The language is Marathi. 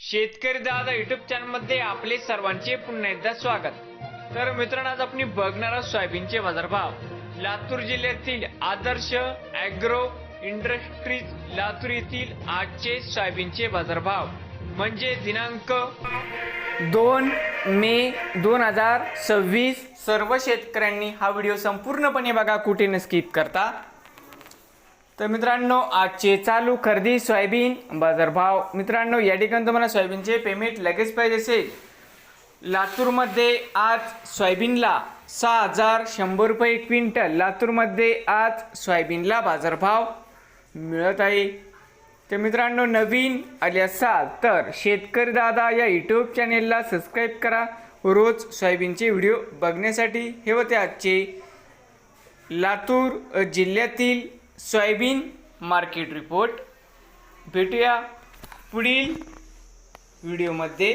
शेतकरी दादा युट्यूब चॅनल मध्ये आपले सर्वांचे पुन्हा एकदा स्वागत। तर मित्रांनो, आज आपण बघणार आहोत सोयाबीनचे बाजारभाव। लातूर जिल्ह्यातील आदर्श ॲग्रो इंडस्ट्रीज लातूर येथील आजचे सोयाबीनचे बाजारभाव म्हणजे दिनांक 2 मे 2026। सर्व शेतकऱ्यांनी हा व्हिडिओ संपूर्णपणे बघा, कुठे न स्किप करता। तर मित्रांनो, आजचे चालू खरेदी सोयाबीन बाजारभाव। मित्रांनो, या ठिकाणी तुम्हाला सोयाबीनचे पेमेंट लगेच पाहिजे असेल, लातूरमध्ये आज सोयाबीनला 6100 रुपये क्विंटल लातूरमध्ये आज सोयाबीनला बाजारभाव मिळत आहे। तर मित्रांनो, नवीन आले असाल तर शेतकरी दादा या यूट्यूब चॅनेलला सबस्क्राईब करा रोज सोयाबीनचे व्हिडिओ बघण्यासाठी। हे होते आजचे लातूर जिल्ह्यातील सोयाबीन मार्केट रिपोर्ट। भेटूया पुढील व्हिडिओमध्ये।